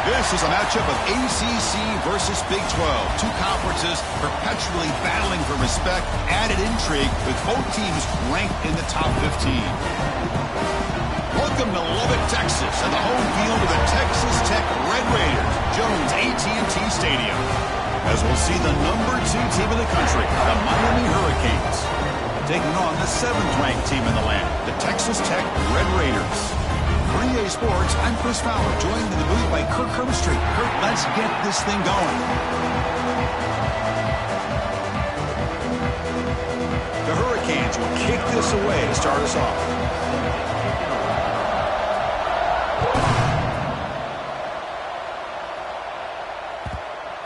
This is a matchup of ACC versus Big 12. Two conferences perpetually battling for respect, added intrigue with both teams ranked in the top 15. Welcome to Lubbock, Texas, and the home field of the Texas Tech Red Raiders, Jones AT&T Stadium. As we'll see the number 2 team in the country, the Miami Hurricanes, taking on the 7th-ranked team in the land, the Texas Tech Red Raiders. For EA Sports, I'm Chris Fowler, joined in the booth by Kirk Herbstreit. Kirk, let's get this thing going. The Hurricanes will kick this away to start us off.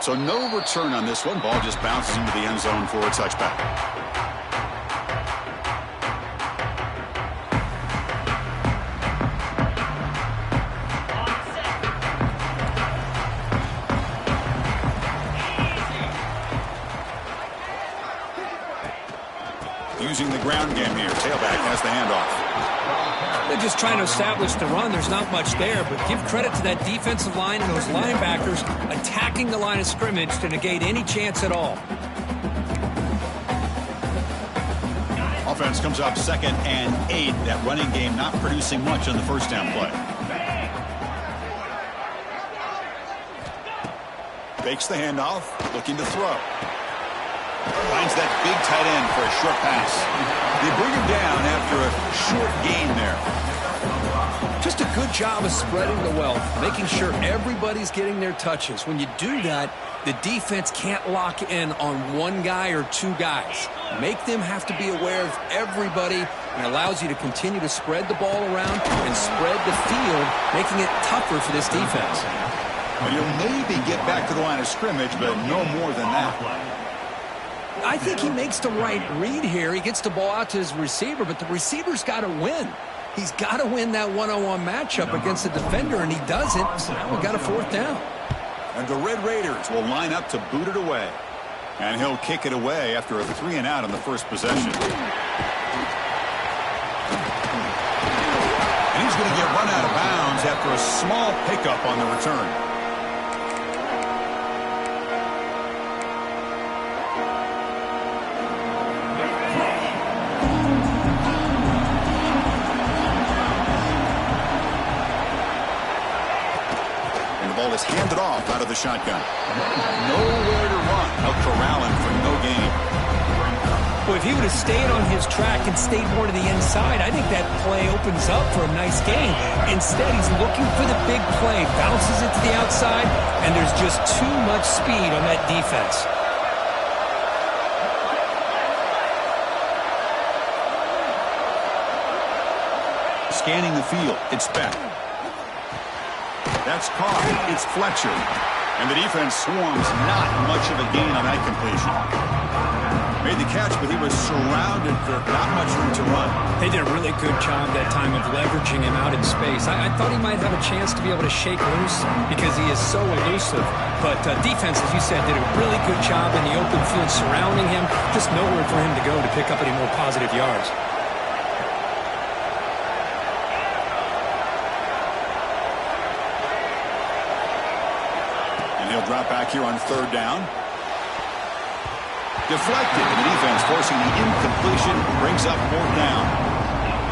So no return on this one. Ball just bounces into the end zone for a touchback. ground game here. Tailback has the handoff. They're just trying to establish the run. There's not much there, but give credit to that defensive line and those linebackers attacking the line of scrimmage to negate any chance at all. Offense comes up 2nd and 8. That running game not producing much on the first down play. Fakes the handoff, looking to throw. Finds that big tight end for a short pass. They bring him down after a short gain there. Just a good job of spreading the wealth, making sure everybody's getting their touches. When you do that, the defense can't lock in on one guy or two guys. Make them have to be aware of everybody, and allows you to continue to spread the ball around and spread the field, making it tougher for this defense. Well, you'll maybe get back to the line of scrimmage, but no more than that. I think he makes the right read here. He gets the ball out to his receiver, but the receiver's got to win. He's got to win that one-on-one matchup against the defender, and he doesn't. So now we've got a 4th down. And the Red Raiders will line up to boot it away. And he'll kick it away after a 3-and-out on the first possession. And he's going to get run out of bounds after a small pickup on the return. Is handed off out of the shotgun. Nowhere to run. Out corralling for no gain. Well, if he would have stayed on his track and stayed more to the inside, I think that play opens up for a nice gain. Instead, he's looking for the big play, bounces it to the outside, and there's just too much speed on that defense. Scanning the field, it's Beck. That's caught. It's Fletcher. And the defense swarms. Not much of a gain on that completion. Made the catch, but he was surrounded for not much room to run. They did a really good job that time of leveraging him out in space. I thought he might have a chance to be able to shake loose because he is so elusive. But defense, as you said, did a really good job in the open field surrounding him. Just nowhere for him to go to pick up any more positive yards. He'll drop back here on 3rd down. Deflected, and the defense forcing the incompletion brings up 4th down.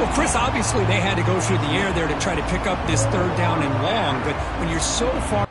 Well, Chris, obviously they had to go through the air there to try to pick up this 3rd down and long, but when you're so far...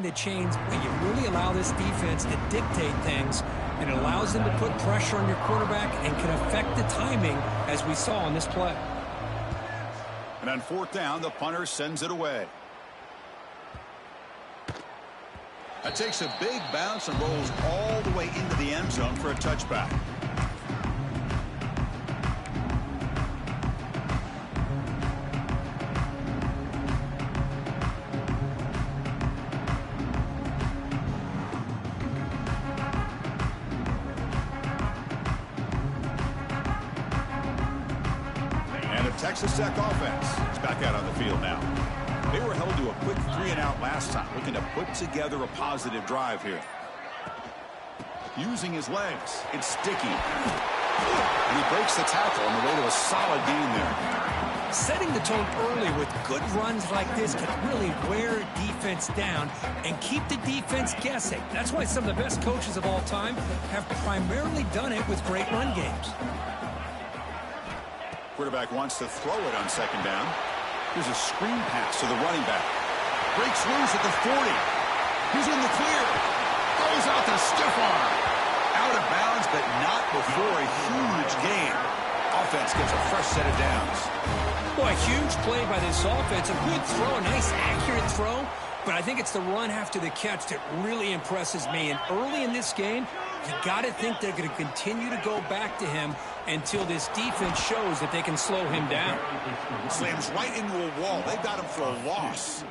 The chains when you really allow this defense to dictate things, and it allows them to put pressure on your quarterback and can affect the timing, as we saw on this play. And on 4th down, the punter sends it away. That takes a big bounce and rolls all the way into the end zone for a touchback. Texas Tech offense is back out on the field now. They were held to a quick 3-and-out last time, looking to put together a positive drive here. Using his legs, it's sticky. And he breaks the tackle on the way to a solid gain there. Setting the tone early with good runs like this can really wear defense down and keep the defense guessing. That's why some of the best coaches of all time have primarily done it with great run games. Quarterback wants to throw it on second down. Here's a screen pass to the running back. Breaks loose at the 40. He's in the clear. Throws out the stiff arm. Out of bounds, but not before a huge gain. Offense gets a fresh set of downs. Boy, a huge play by this offense. A good throw, a nice accurate throw. But I think it's the run after the catch that really impresses me. And early in this game, you got to think they're going to continue to go back to him until this defense shows that they can slow him down. Slams right into a wall. They've got him for a loss.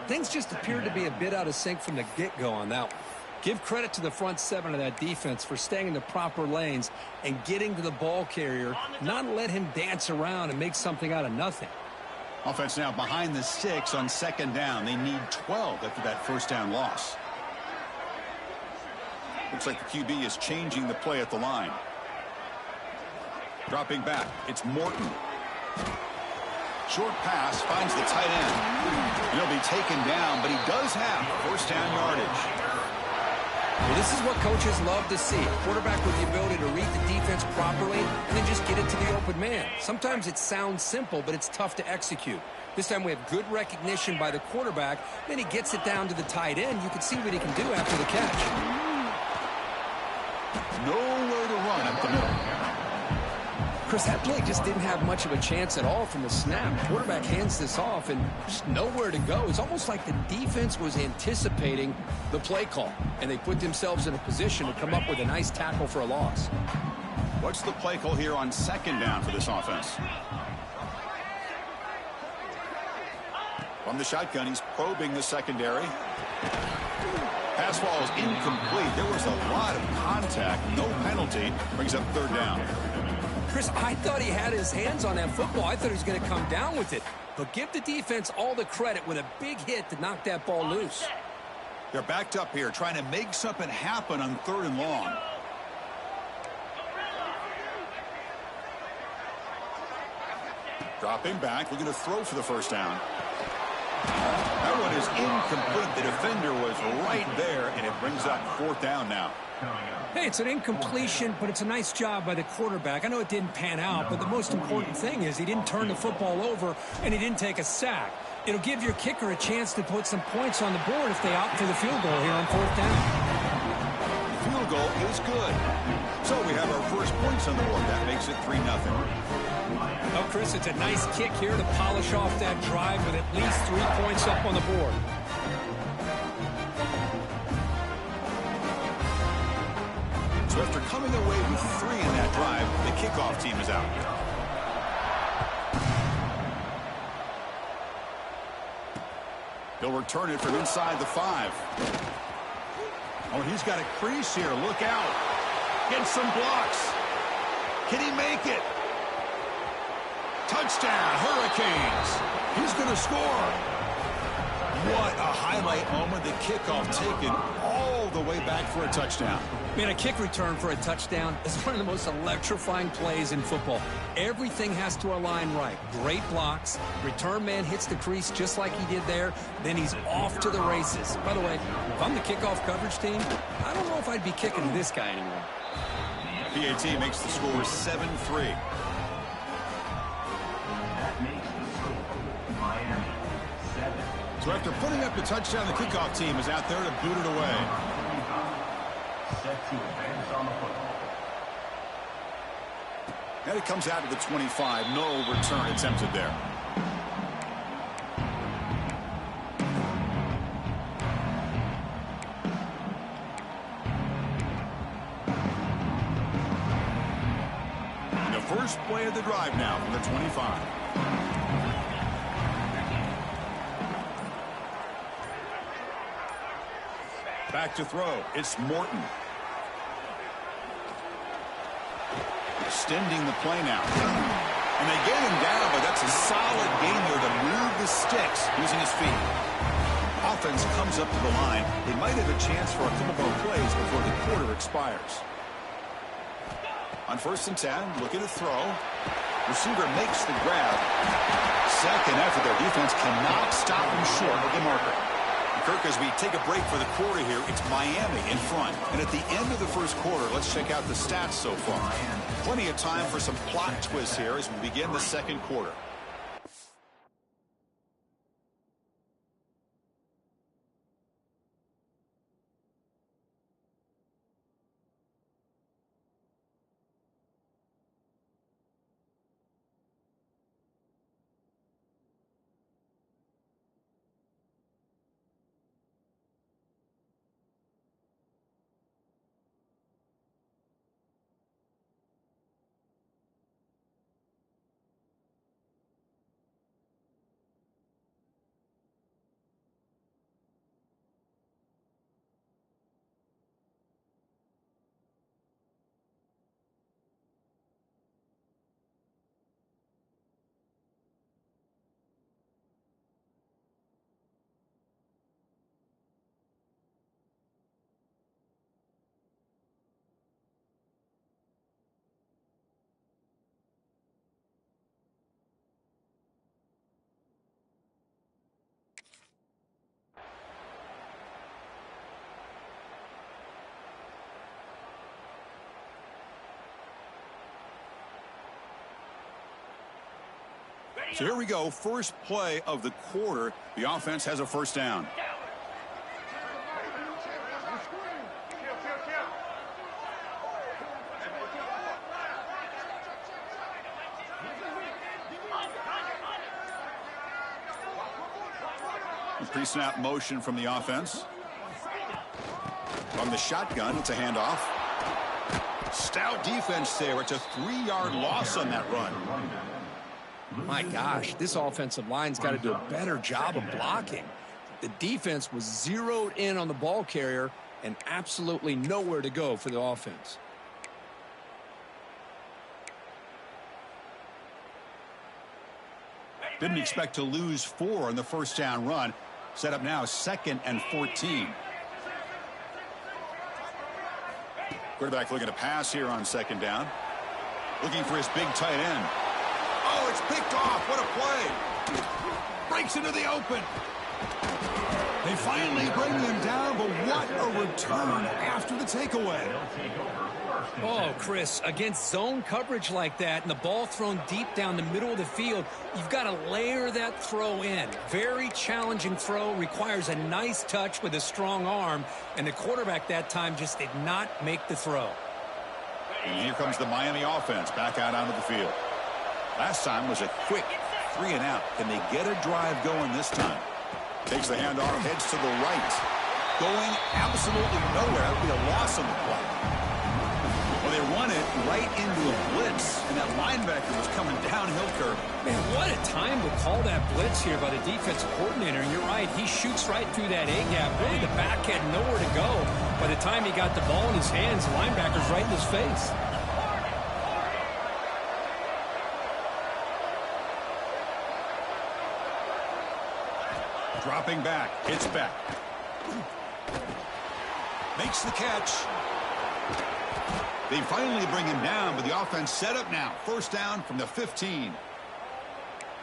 Things just appeared to be a bit out of sync from the get-go on that one. Give credit to the front seven of that defense for staying in the proper lanes and getting to the ball carrier, not let him dance around and make something out of nothing. Offense now behind the 6 on second down. They need 12 after that first down loss. Looks like the QB is changing the play at the line. Dropping back, it's Morton. Short pass finds the tight end. He'll be taken down, but he does have first down yardage. Well, this is what coaches love to see. A quarterback with the ability to read the defense properly and then just get it to the open man. Sometimes it sounds simple, but it's tough to execute. This time we have good recognition by the quarterback. Then he gets it down to the tight end. You can see what he can do after the catch. Nowhere to run up the middle. Chris, that play just didn't have much of a chance at all from the snap. The quarterback hands this off and just nowhere to go. It's almost like the defense was anticipating the play call, and they put themselves in a position to come up with a nice tackle for a loss. What's the play call here on second down for this offense? From the shotgun, he's probing the secondary. Pass ball is incomplete. There was a lot of contact. No penalty. Brings up third down. Chris, I thought he had his hands on that football. I thought he was going to come down with it. But give the defense all the credit with a big hit to knock that ball loose. They're backed up here, trying to make something happen on third and long. Dropping back, looking to throw for the first down. That one is incomplete. The defender was right there, and it brings up fourth down now. Hey, it's an incompletion, but it's a nice job by the quarterback. I know it didn't pan out, but the most important thing is he didn't turn the football over and he didn't take a sack. It'll give your kicker a chance to put some points on the board if they opt for the field goal here on fourth down. The field goal is good. So we have our first points on the board. That makes it 3-0. Oh, Chris, it's a nice kick here to polish off that drive with at least 3 points up on the board. So after coming away with 3 in that drive, the kickoff team is out. He'll return it from inside the 5. Oh, he's got a crease here. Look out. Gets some blocks. Can he make it? Touchdown, Hurricanes. He's going to score. What a highlight moment. The kickoff taken all the way back for a touchdown. Man, a kick return for a touchdown is one of the most electrifying plays in football. Everything has to align right. Great blocks. Return man hits the crease just like he did there. Then he's off to the races. By the way, if I'm the kickoff coverage team, I don't know if I'd be kicking to this guy anymore. PAT makes the score 7-3. So after putting up the touchdown, the kickoff team is out there to boot it away. And it comes out of the 25. No return attempted there. And the first play of the drive now from the 25. Back to throw. It's Morton. Extending the play now. And they get him down, but that's a solid gain there to move the sticks using his feet. Offense comes up to the line. They might have a chance for a couple more plays before the quarter expires. On 1st and 10, looking to throw. Receiver makes the grab. Second effort, their defense cannot stop him short of the marker. Kirk, as we take a break for the quarter here, it's Miami in front. And at the end of the first quarter, let's check out the stats so far. Plenty of time for some plot twists here as we begin the second quarter. So here we go, first play of the quarter. The offense has a first down. Pre-snap motion from the offense. From the shotgun, it's a handoff. Stout defense there. It's a 3-yard loss on that run. My gosh, this offensive line's got to do a better job of blocking. The defense was zeroed in on the ball carrier and absolutely nowhere to go for the offense. Didn't expect to lose 4 on the first down run. Set up now 2nd and 14. Quarterback looking to pass here on 2nd down. Looking for his big tight end. Oh, it's picked off. What a play. Breaks into the open. They finally bring him down, but what a return after the takeaway. Oh, Chris, against zone coverage like that and the ball thrown deep down the middle of the field, you've got to layer that throw in. Very challenging throw, requires a nice touch with a strong arm, and the quarterback that time just did not make the throw. And here comes the Miami offense back out onto the field. Last time was a quick 3 and out. Can they get a drive going this time? Takes the handoff, heads to the right. Going absolutely nowhere. That would be a loss on the play. Well, they run it right into a blitz, and that linebacker was coming downhill, Kirk. Man, what a time to call that blitz here by the defensive coordinator. And you're right, he shoots right through that A-gap. Really, the back had nowhere to go. By the time he got the ball in his hands, the linebacker's right in his face. Dropping back, hits back. Makes the catch. They finally bring him down, but the offense set up now. First down from the 15.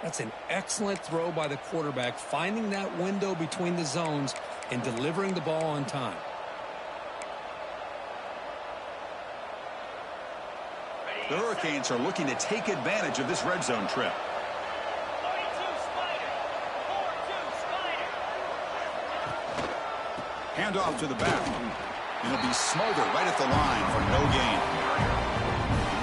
That's an excellent throw by the quarterback, finding that window between the zones and delivering the ball on time. The Hurricanes are looking to take advantage of this red zone trip. Handoff to the back. And it'll be smothered right at the line for no gain.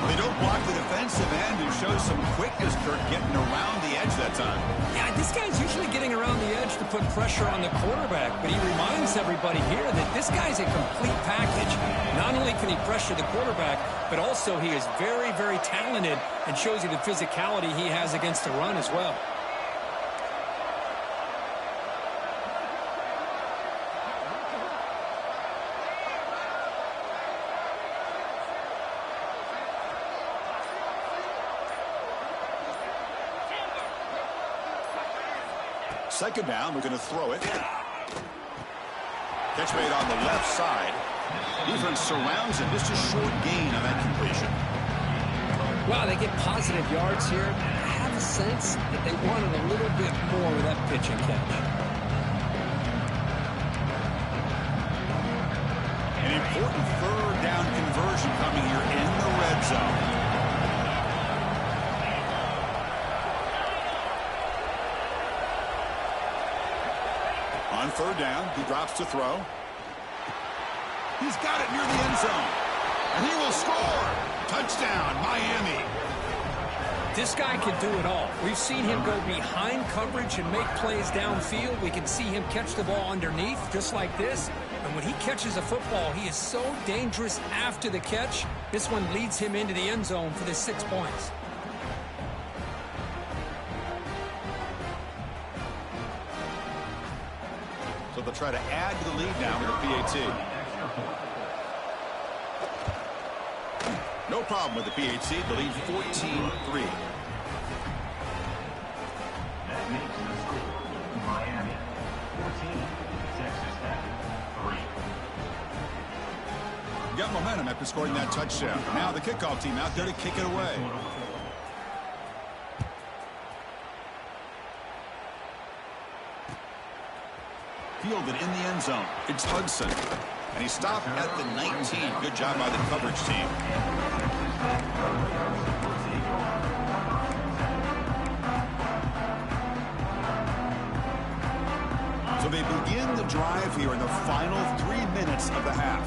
They don't block the defensive end, who shows some quickness, Kirk, getting around the edge that time. Yeah, this guy's usually getting around the edge to put pressure on the quarterback, but he reminds everybody here that this guy's a complete package. Not only can he pressure the quarterback, but also he is very, very talented and shows you the physicality he has against the run as well. Second down, we're going to throw it. Catch made on the left side. Defense surrounds him. Just a short gain on that completion. Well, they get positive yards here. I have a sense that they wanted a little bit more with that pitch and catch. An important third down conversion coming here in the red zone. On third down, he drops to throw. He's got it near the end zone. And he will score. Touchdown, Miami. This guy can do it all. We've seen him go behind coverage and make plays downfield. We can see him catch the ball underneath, just like this. And when he catches a football, he is so dangerous after the catch. This one leads him into the end zone for the 6 points. So they'll try to add to the lead now with a PAT. No problem with the PAT. The lead 14-3. That makes the score Miami 14, Texas Tech 3. Got momentum after scoring that touchdown. Now the kickoff team out there to kick it away. Fielded in the end zone. It's Hudson. And he stopped at the 19. Good job by the coverage team. So they begin the drive here in the final 3 minutes of the half.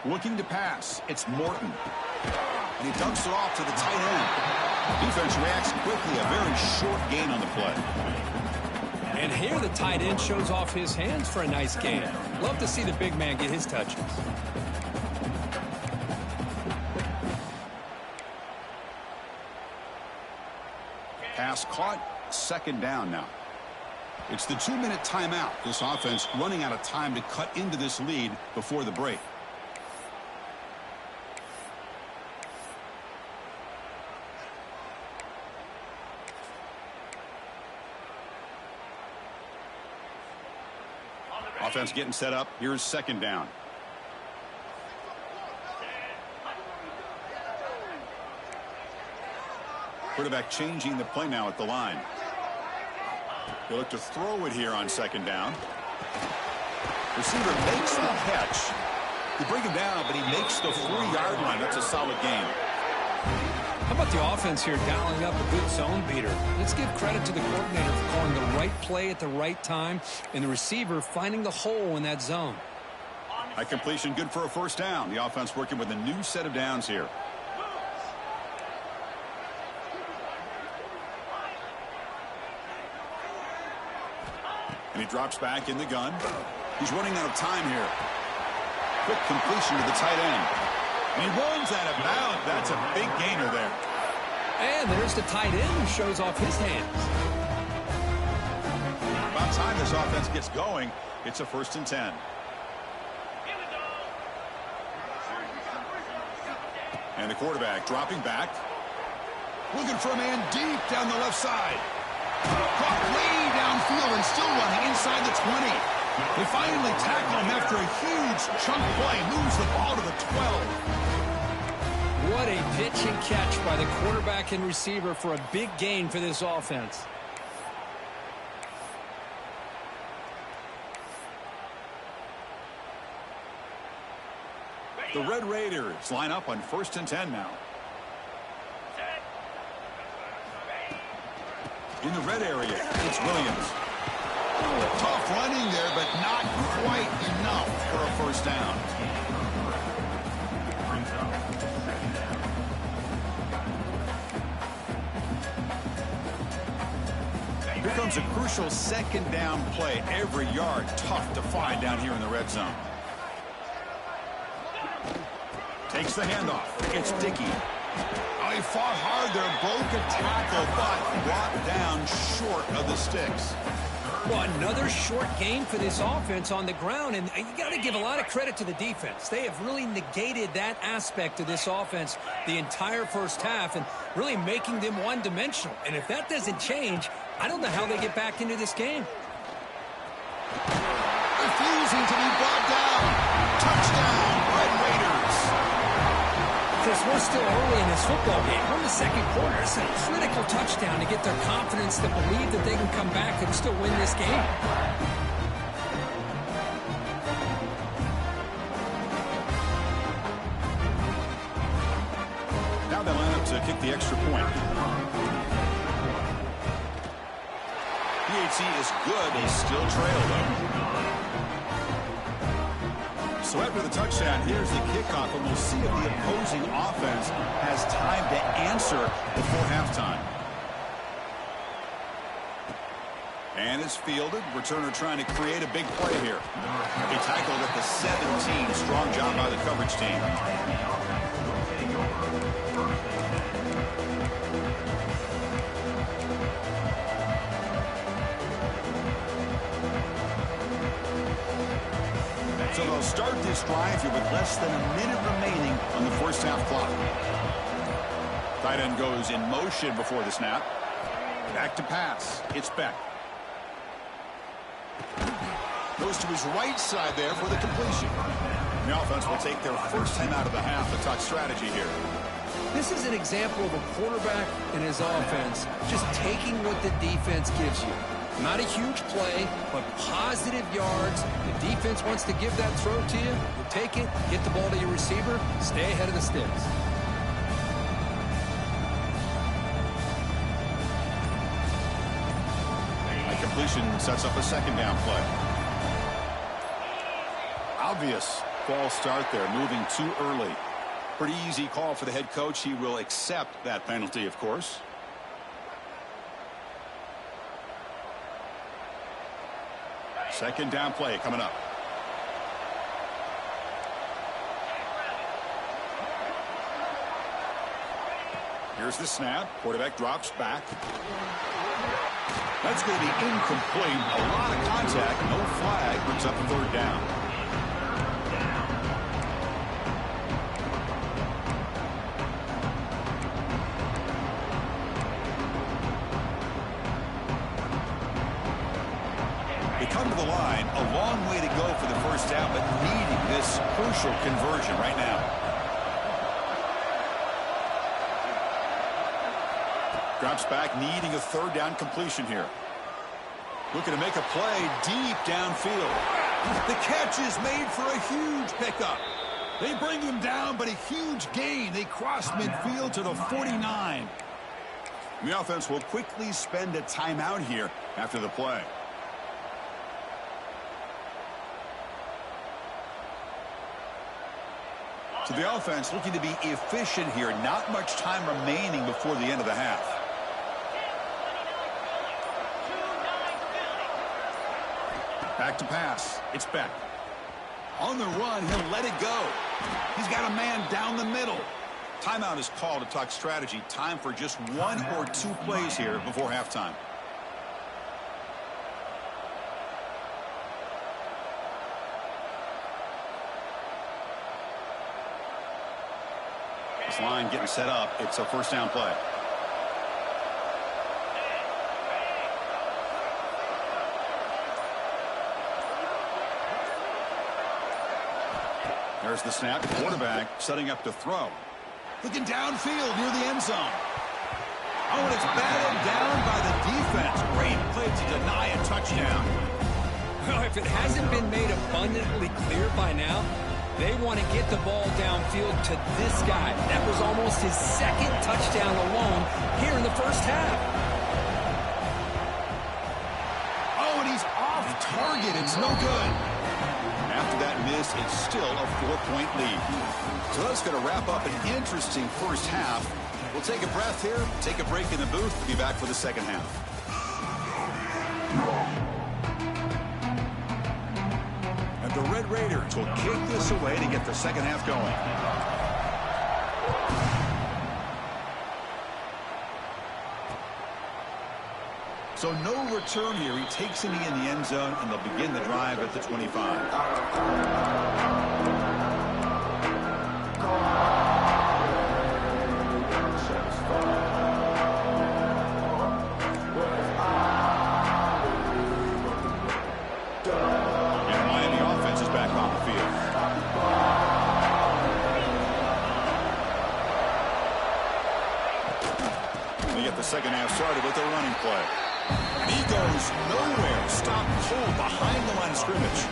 Looking to pass. It's Morton. And he dumps it off to the tight end. Defense reacts quickly. A very short gain on the play. And here the tight end shows off his hands for a nice gain. Love to see the big man get his touches. Pass caught. Second down now. It's the 2-minute timeout. This offense running out of time to cut into this lead before the break. Offense getting set up. Here's second down. Quarterback changing the play now at the line. They look to throw it here on second down. Receiver makes the catch. They bring him down, but he makes the 4-yard line. That's a solid game. How about the offense here dialing up a good zone beater? Let's give credit to the coordinator for calling the right play at the right time and the receiver finding the hole in that zone. High completion, good for a first down. The offense working with a new set of downs here. And he drops back in the gun. He's running out of time here. Quick completion to the tight end. And he runs out of bounds. That's a big gainer there. And there's the tight end who shows off his hands. About time this offense gets going. It's a 1st and 10. And the quarterback dropping back. Looking for a man deep down the left side. Caught way downfield and still running inside the 20. They finally tackle him after a huge chunk play. Moves the ball to the 12. What a pitch and catch by the quarterback and receiver for a big gain for this offense. The Red Raiders line up on 1st and 10 now. In the red area, it's Williams. Tough running there, but not quite enough for a first down. Here comes a crucial second down play. Every yard tough to find down here in the red zone. Takes the handoff. It's Dickey. Oh, he fought hard there, broke a tackle, but brought down short of the sticks. Well, another short gain for this offense on the ground, and you got to give a lot of credit to the defense. They have really negated that aspect of this offense the entire first half and really making them one-dimensional. And if that doesn't change, I don't know how they get back into this game. Refusing Chris, we're still early in this football game. We're in the second quarter. It's a critical touchdown to get their confidence to believe that they can come back and still win this game. Now they line up to kick the extra point. PAT is good. They still trail, though. So after the touchdown, here's the kickoff, and we'll see if the opposing offense has time to answer before halftime. And it's fielded. Returner trying to create a big play here. He tackled at the 17. Strong job by the coverage team. So they'll start this drive here with less than a minute remaining on the first half clock. Tight end goes in motion before the snap. Back to pass. It's Beck. Goes to his right side there for the completion. The offense will take their first time out of the half to talk strategy here. This is an example of a quarterback and his offense just taking what the defense gives you. Not a huge play, but positive yards. The defense wants to give that throw to you. You take it, get the ball to your receiver, stay ahead of the sticks. A completion sets up a second down play. Obvious false start there, moving too early. Pretty easy call for the head coach. He will accept that penalty, of course. Second down play coming up. Here's the snap. Quarterback drops back. That's going to be incomplete. A lot of contact. No flag. Brings up a third down. They come to the line, a long way to go for the first down, but needing this crucial conversion right now. Drops back, needing a third down completion here. Looking to make a play deep downfield. The catch is made for a huge pickup. They bring him down, but a huge gain. They cross midfield to the 49. The offense will quickly spend a timeout here after the play. So the offense looking to be efficient here. Not much time remaining before the end of the half. Back to pass. It's Beck. On the run, he'll let it go. He's got a man down the middle. Timeout is called to talk strategy. Time for just one or two plays here before halftime. This line getting set up. It's a first down play. There's the snap. Quarterback setting up to throw. Looking downfield near the end zone. Oh, and it's batted down by the defense. Great play to deny a touchdown. Well, if it hasn't been made abundantly clear by now, they want to get the ball downfield to this guy. That was almost his second touchdown alone here in the first half. Oh, and he's off target. It's no good. After that miss, it's still a 4-point lead. So that's going to wrap up an interesting first half. We'll take a breath here, take a break in the booth. We'll be back for the second half. And the Red Raiders will kick this away to get the second half going. So no return here. He takes it in the end zone, and they'll begin the drive at the 25. second half started with a running play. And he goes nowhere. Stopped cold behind the line of scrimmage.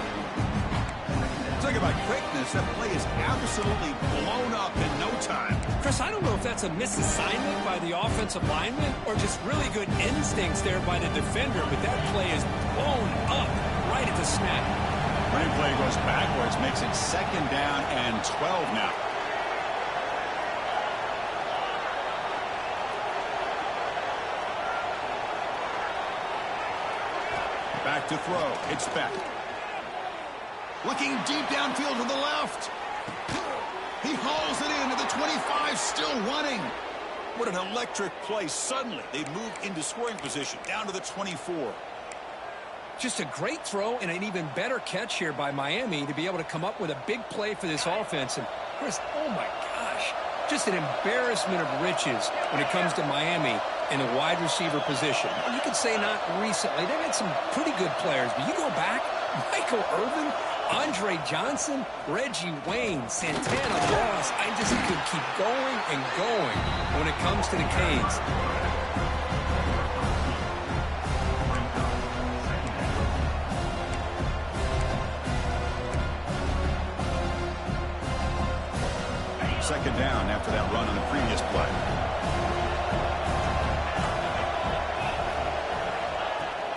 Talk about quickness. That play is absolutely blown up in no time. Chris, I don't know if that's a misassignment by the offensive lineman or just really good instincts there by the defender, but that play is blown up right at the snap. Running play goes backwards, makes it second down and 12 now. Back to throw. It's Beck. Looking deep downfield to the left. He hauls it into the 25, still running. What an electric play. Suddenly, they move into scoring position, down to the 24. Just a great throw and an even better catch here by Miami to be able to come up with a big play for this offense. And Chris, oh my gosh, just an embarrassment of riches when it comes to Miami in the wide receiver position. You could say not recently. They've had some pretty good players, but you go back, Michael Irvin, Andre Johnson, Reggie Wayne, Santana Moss. I just could keep going and going when it comes to the Canes. Second down after that run on the previous play.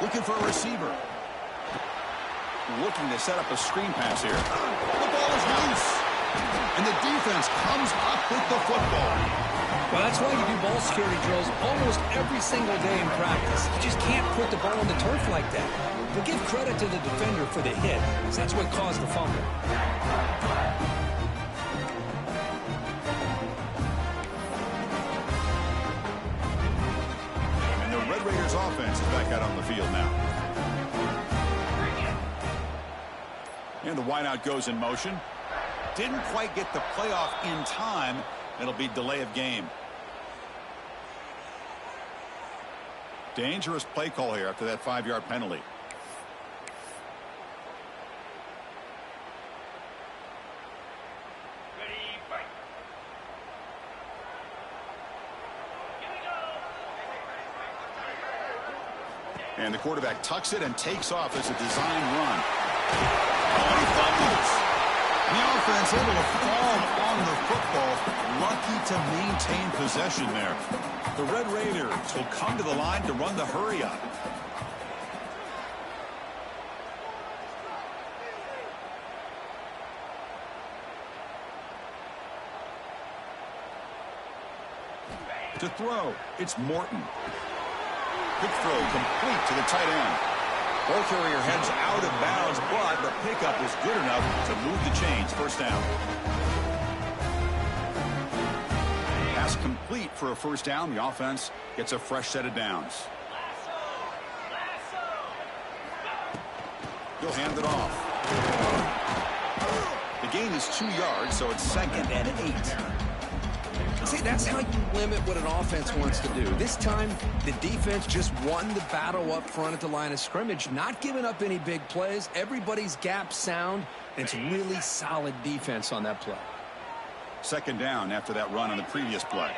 Looking for a receiver. Looking to set up a screen pass here. The ball is loose. And the defense comes up with the football. Well, that's why you do ball security drills almost every single day in practice. You just can't put the ball on the turf like that. But give credit to the defender for the hit, because that's what caused the fumble. And the Red Raiders offense is back out on the field now. And the wideout goes in motion. Didn't quite get the playoff in time. It'll be delay of game. Dangerous play call here after that 5-yard penalty. And the quarterback tucks it and takes off as a design run. Oh, and he fumbles. The offense able to fall on the football. Lucky to maintain possession there. The Red Raiders will come to the line to run the hurry up. To throw, it's Morton. Quick throw complete to the tight end. Ball carrier heads out of bounds, but the pickup is good enough to move the chains. First down. Pass complete for a first down. The offense gets a fresh set of downs. He'll hand it off. The gain is 2 yards, so it's second and 8. See, that's how you limit what an offense wants to do. This time, the defense just won the battle up front at the line of scrimmage, not giving up any big plays. Everybody's gap sound, and it's really solid defense on that play. Second down after that run on the previous play.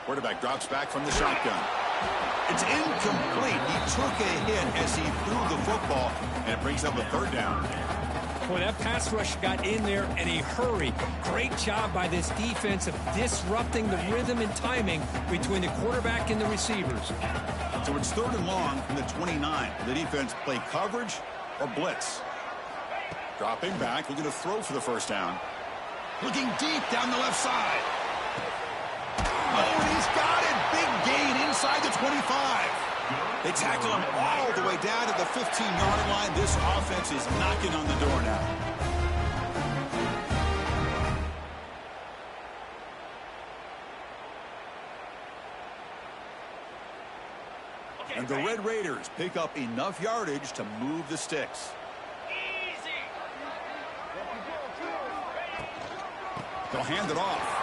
Quarterback drops back from the shotgun. It's incomplete. He took a hit as he threw the football, and it brings up a third down. Boy, that pass rush got in there in a hurry. Great job by this defense of disrupting the rhythm and timing between the quarterback and the receivers. So it's third and long from the 29. The defense play coverage or blitz. Dropping back, looking to throw for the first down. Looking deep down the left side. Oh, and he's got it. Big gain inside the 25. They tackle him all the way down to the 15-yard line. This offense is knocking on the door now. And the Red Raiders pick up enough yardage to move the sticks. They'll hand it off.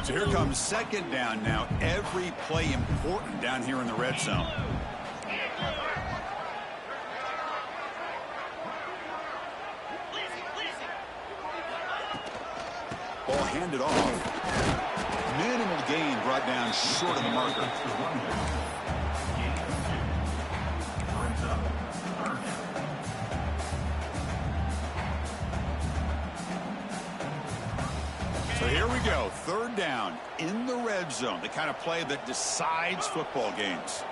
So here comes second down now. Every play important down here in the red zone. Ball handed off. Minimal gain brought down short of the marker. So here we go, third down in the red zone, the kind of play that decides football games.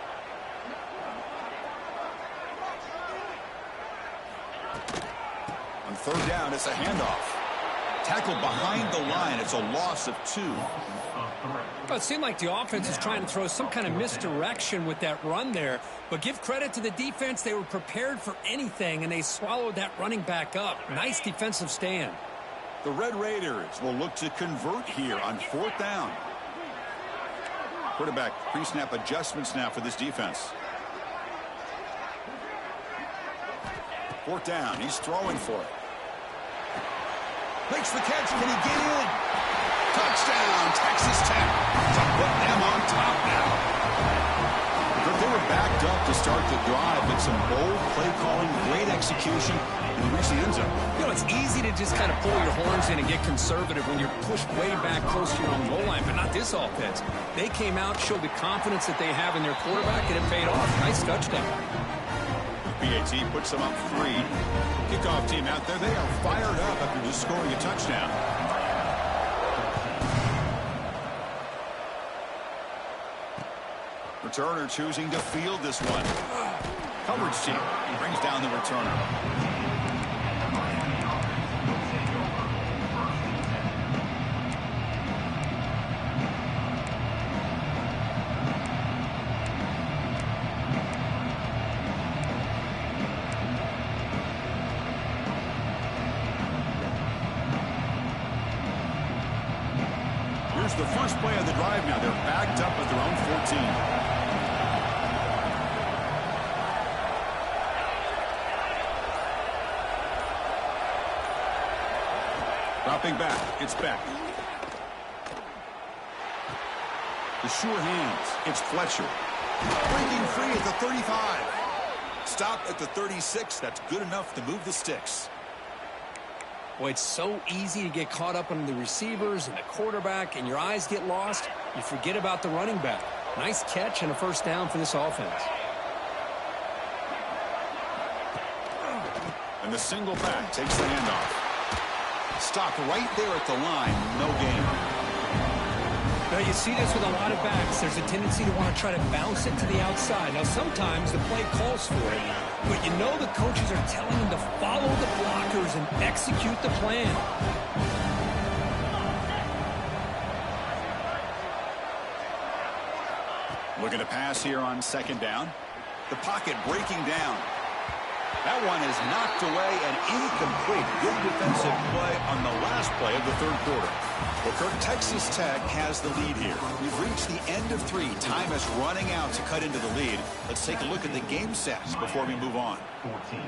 On third down, it's a handoff. Tackled behind the line, it's a loss of 2. Well, it seemed like the offense is trying to throw some kind of misdirection with that run there, but give credit to the defense. They were prepared for anything, and they swallowed that running back up. Nice defensive stand. The Red Raiders will look to convert here on fourth down. Quarterback pre-snap adjustments now for this defense. Fourth down, he's throwing for it. Makes the catch, can he get in? Touchdown, Texas Tech to put them on top now. But they were backed up to start the drive, but some bold play calling, great execution, and reach the end zone. You know, it's easy to just kind of pull your horns in and get conservative when you're pushed way back close to your own goal line, but not this offense. They came out, showed the confidence that they have in their quarterback, and it paid off. Nice touchdown. PAT puts them up 3. Kickoff team out there, they are fired up after just scoring a touchdown. Returner choosing to field this one. Coverage team brings down the returner. Here's the first play of the drive now. They're backed up at their own 14. Dropping back, it's Beck. The sure hands, it's Fletcher. Breaking free at the 35. Stop at the 36, that's good enough to move the sticks. Boy, it's so easy to get caught up on the receivers and the quarterback, and your eyes get lost. You forget about the running back. Nice catch and a first down for this offense. And the single back takes the handoff. Stop right there at the line, no gain. Now, you see this with a lot of backs. There's a tendency to want to try to bounce it to the outside. Now, sometimes the play calls for it, but you know the coaches are telling them to follow the blockers and execute the plan. Looking to pass here on second down. The pocket breaking down. That one is knocked away and incomplete. Good defensive play on the last play of the third quarter. Well, Kirk, Texas Tech has the lead here. We've reached the end of 3. Time is running out to cut into the lead. Let's take a look at the game stats before we move on.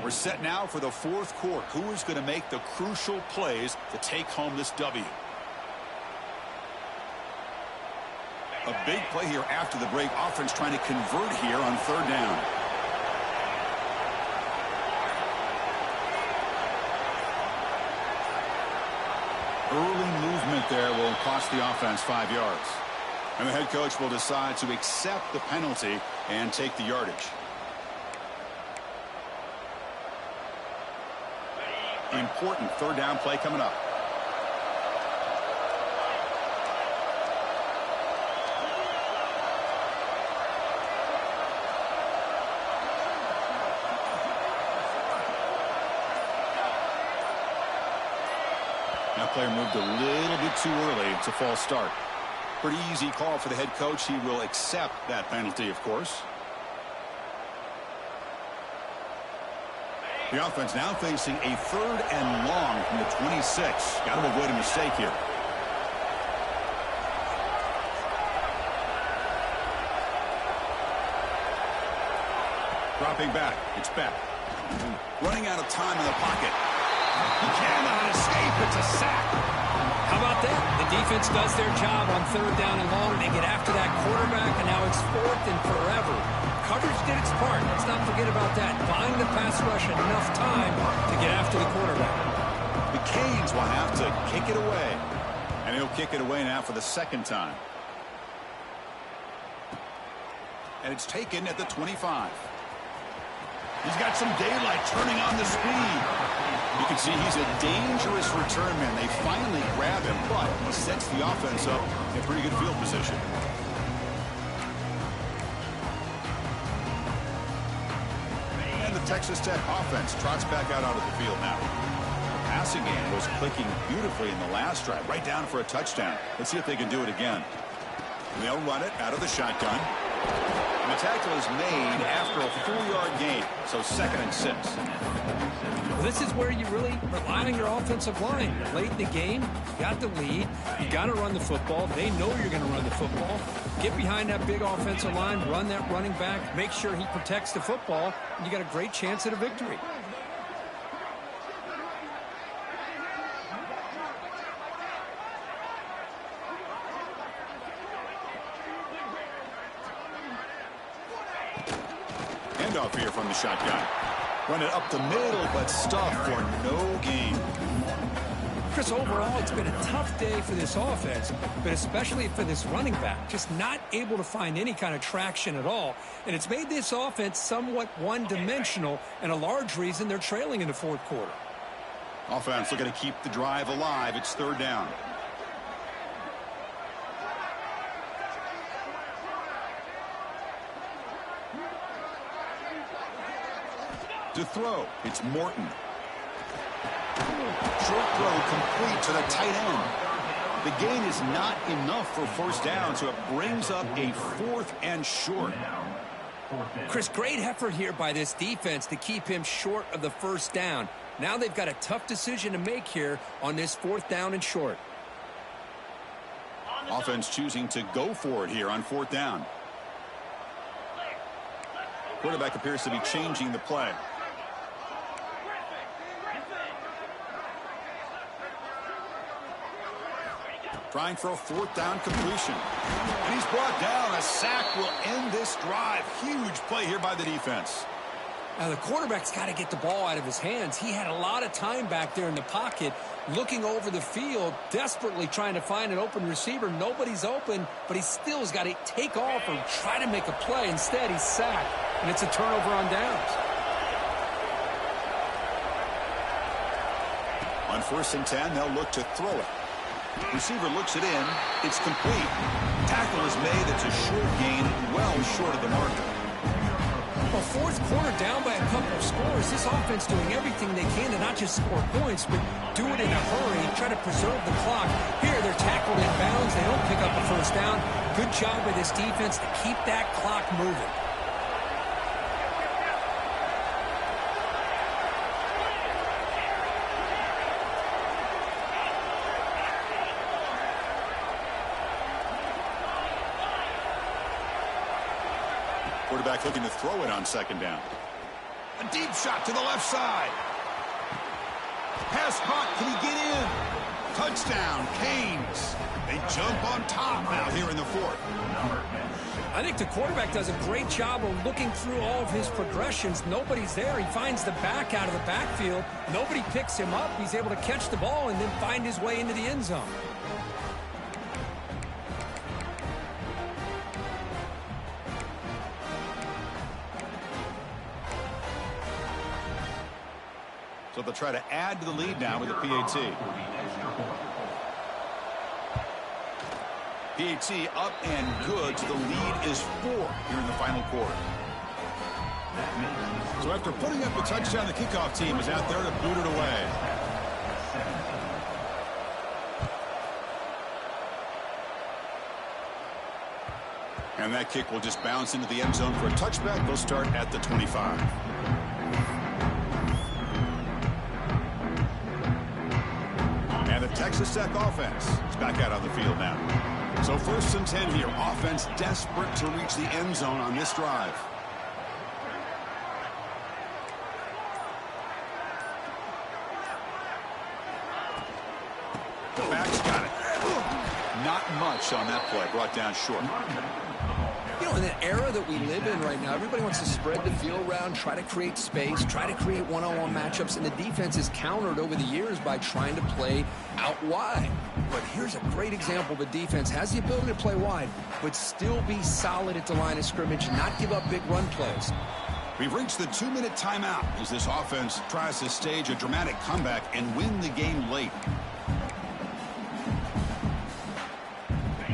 We're set now for the fourth quarter. Who is going to make the crucial plays to take home this W? A big play here after the break. Offense trying to convert here on third down. Early movement there will cost the offense 5 yards. And the head coach will decide to accept the penalty and take the yardage. Important third down play coming up. That player moved a little bit too early. It's a false start. Pretty easy call for the head coach. He will accept that penalty, of course. The offense now facing a third and long from the 26. Got to avoid a mistake here. Dropping back. It's back. Running out of time in the pocket. He cannot escape. It's a sack. How about that? The defense does their job on third down and long. They get after that quarterback, and now it's fourth and forever. Coverage did its part. Let's not forget about that. Buying the pass rush enough time to get after the quarterback. The Canes will have to kick it away. And he'll kick it away now for the second time. And it's taken at the 25. He's got some daylight turning on the speed. You can see he's a dangerous return man. They finally grab him, but he sets the offense up in pretty good field position. And the Texas Tech offense trots back out onto the field now. The passing game was clicking beautifully in the last drive, right down for a touchdown. Let's see if they can do it again. And they'll run it out of the shotgun. And the tackle is made after a 4-yard gain, so 2nd and 6. Well, this is where you really rely on your offensive line. Late in the game, you got the lead. You got to run the football. They know you're going to run the football. Get behind that big offensive line, run that running back, make sure he protects the football, and you got a great chance at a victory. Handoff here from the shotgun. Run it up the middle, but stuffed for no gain. Chris, overall, it's been a tough day for this offense, but especially for this running back. Just not able to find any kind of traction at all. And it's made this offense somewhat one-dimensional, and a large reason they're trailing in the fourth quarter. Offense looking to keep the drive alive. It's 3rd down. To throw, it's Morton. Short throw complete to the tight end. The gain is not enough for 1st down, so it brings up a 4th and short. Chris, great effort here by this defense to keep him short of the 1st down. Now they've got a tough decision to make here on this 4th down and short. Offense choosing to go for it here on 4th down. Quarterback appears to be changing the play. Trying for a 4th down completion. And he's brought down. A sack will end this drive. Huge play here by the defense. Now the quarterback's got to get the ball out of his hands. He had a lot of time back there in the pocket, looking over the field, desperately trying to find an open receiver. Nobody's open, but he still has got to take off or try to make a play. Instead, he's sacked, and it's a turnover on downs. On 1st and 10, they'll look to throw it. Receiver looks it in. It's complete. Tackle is made. It's a short gain, well short of the marker. Well, fourth quarter down by a couple of scores. This offense doing everything they can to not just score points, but do it in a hurry and try to preserve the clock. Here, they're tackled in bounds. They don't pick up a 1st down. Good job by this defense to keep that clock moving. Quarterback looking to throw it on 2nd down. A deep shot to the left side. Pass caught. Can he get in? Touchdown, Canes. They jump on top now here in the 4th. I think the quarterback does a great job of looking through all of his progressions. Nobody's there. He finds the back out of the backfield. Nobody picks him up. He's able to catch the ball and then find his way into the end zone. So they'll try to add to the lead now with a PAT. PAT up and good. So the lead is 4 here in the final quarter. So after putting up a touchdown, the kickoff team is out there to boot it away. And that kick will just bounce into the end zone for a touchback. They'll start at the 25. And the Texas Tech offense is back out on the field now. So 1st and 10 here. Offense desperate to reach the end zone on this drive. Quarterback's got it. Not much on that play. Brought down short. You know, in the era that we live in right now, everybody wants to spread the field around, try to create space, try to create one-on-one matchups, and the defense is countered over the years by trying to play out wide. But here's a great example. The defense has the ability to play wide, but still be solid at the line of scrimmage and not give up big run plays. We've reached the 2-minute timeout as this offense tries to stage a dramatic comeback and win the game late.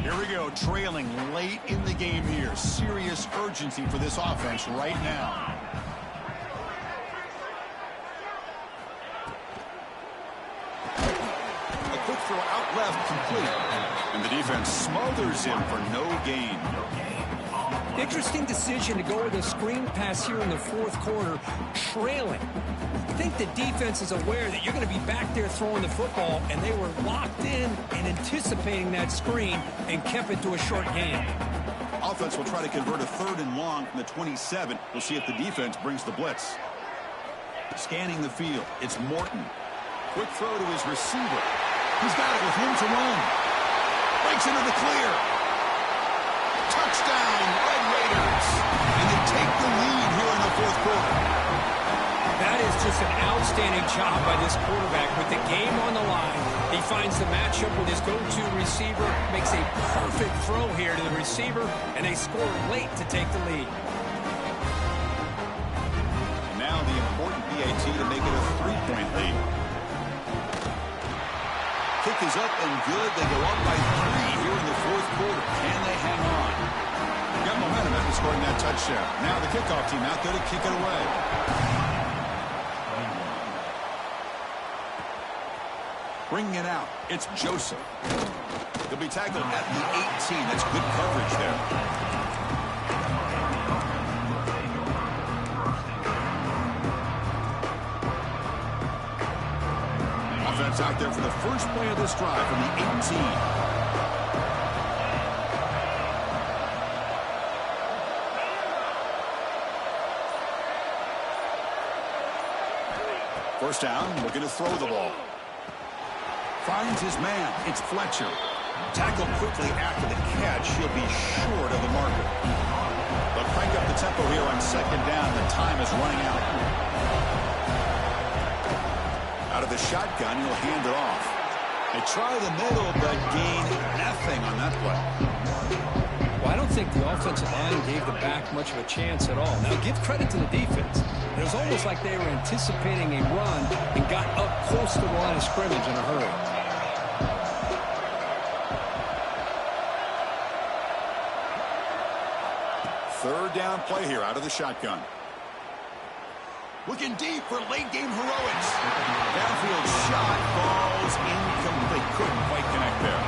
Here we go, trailing late in the game here. Serious urgency for this offense right now. A quick throw out left, complete. And the defense smothers him for no gain. Interesting decision to go with a screen pass here in the fourth quarter, trailing. I think the defense is aware that you're going to be back there throwing the football, and they were locked in and anticipating that screen and kept it to a short gain. Offense will try to convert a 3rd and long from the 27. We'll see if the defense brings the blitz. Scanning the field, it's Morton. Quick throw to his receiver. He's got it with room to run. Breaks into the clear. Touchdown, Red Raiders. And they take the lead here in the fourth quarter. That is just an outstanding job by this quarterback. With the game on the line, he finds the matchup with his go-to receiver, makes a perfect throw here to the receiver, and they score late to take the lead. And now the important PAT to make it a 3-point lead. Kick is up and good. They go up by 3 here in the fourth quarter. Can they hang on? Got momentum after scoring that touchdown. Now the kickoff team out there to kick it away. Bringing it out, it's Joseph. He'll be tackled at the 18. That's good coverage there. Offense out there for the first play of this drive from the 18. First down, looking to throw the ball. Finds his man. It's Fletcher. Tackled quickly after the catch. He'll be short of the marker. They'll crank up the tempo here on 2nd down. The time is running out. Out of the shotgun, he'll hand it off. They try the middle, but gain nothing on that play. Well, I don't think the offensive line gave the back much of a chance at all. Now, give credit to the defense. It was almost like they were anticipating a run and got up close to the line of scrimmage in a hurry. Third down play here out of the shotgun. Looking deep for late-game heroics. Downfield shot falls incomplete. Couldn't quite connect there.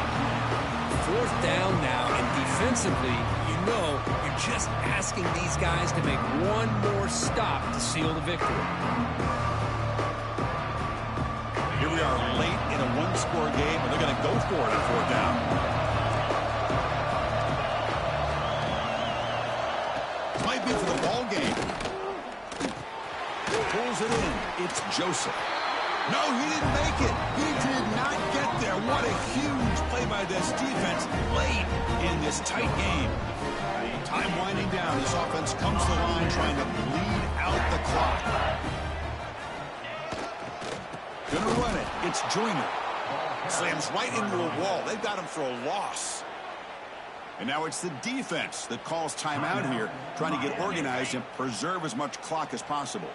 Fourth down now, and defensively, you know you're just asking these guys to make one more stop to seal the victory. Here we are late in a one-score game, and they're going to go for it on 4th down. Might be for the ball game. Pulls it in. It's Joseph. No, he didn't make it. He did not get there. What a huge play by this defense late in this tight game. Time winding down. This offense comes to the line trying to bleed out the clock. Gonna run it. It's Joyner. Slams right into a wall. They've got him for a loss. And now it's the defense that calls timeout here, trying to get organized and preserve as much clock as possible.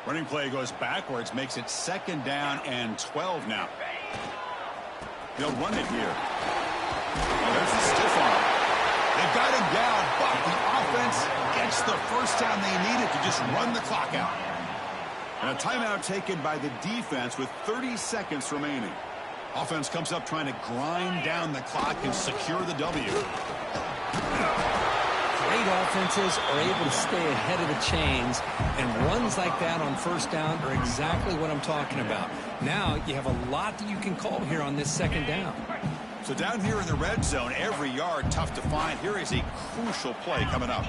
Running play goes backwards, makes it 2nd down and 12 now. They'll run it here. Oh, there's the stiff arm. They've got him down, but the offense gets the first down they needed to just run the clock out. And a timeout taken by the defense with 30 seconds remaining. Offense comes up trying to grind down the clock and secure the W. Great offenses are able to stay ahead of the chains, and runs like that on 1st down are exactly what I'm talking about. Now you have a lot that you can call here on this 2nd down. So down here in the red zone, every yard tough to find. Here is a crucial play coming up.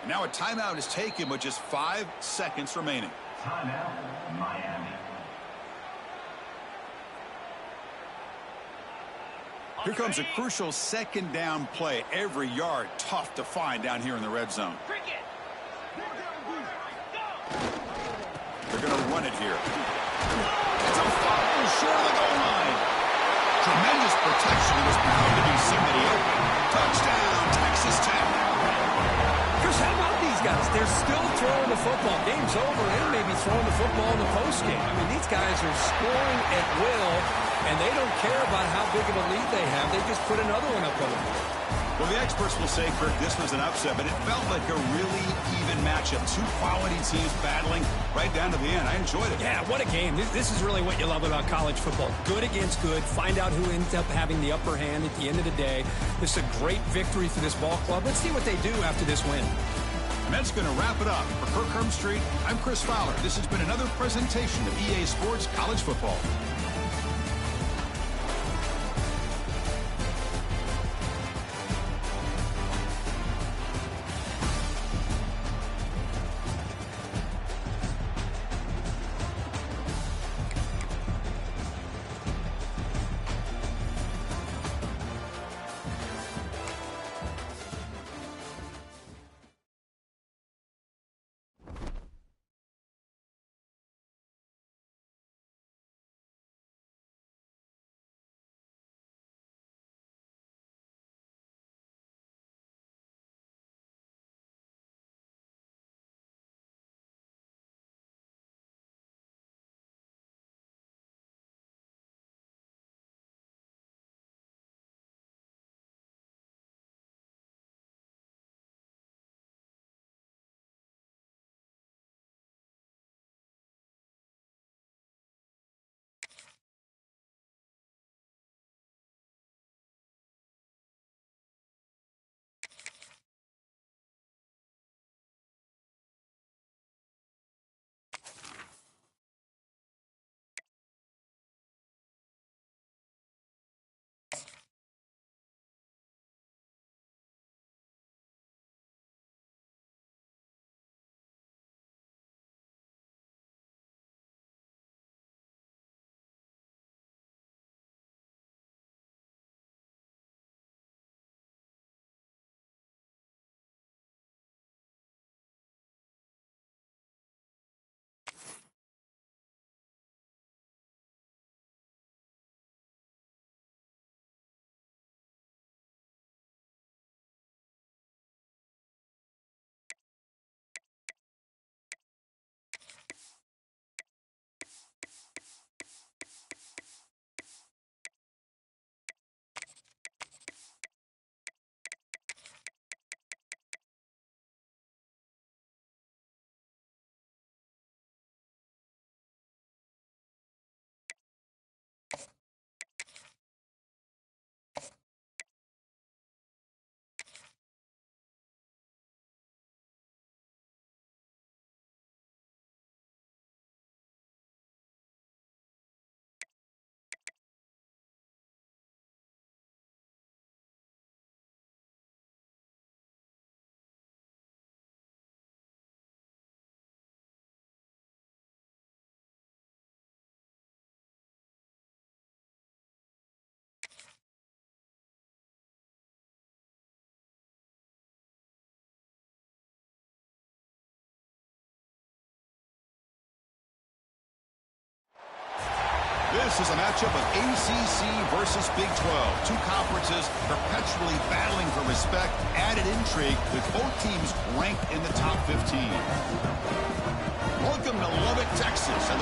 Now a timeout is taken with just 5 seconds remaining. Timeout, Miami. Here comes a crucial second down play. Every yard tough to find down here in the red zone. They're going to run it here. It's a foul short of the goal line. Tremendous protection. It was bound to be somebody open. Touchdown, Texas Tech. Chris, how about these guys? They're still throwing the football. Game's over, and maybe throwing the football in the postgame. I mean, these guys are scoring at will, and they don't care about how big of a lead they have. They just put another one up over them. Well, the experts will say, Kirk, this was an upset, but it felt like a really even matchup. Two quality teams battling right down to the end. I enjoyed it. Yeah, what a game. This is really what you love about college football. Good against good. Find out who ends up having the upper hand at the end of the day. This is a great victory for this ball club. Let's see what they do after this win. And that's going to wrap it up. For Kirk Herbstreit, I'm Chris Fowler. This has been another presentation of EA Sports College Football. This is a matchup of ACC versus Big 12. Two conferences perpetually battling for respect. Added intrigue with both teams ranked in the top 15. Welcome to Lubbock, Texas.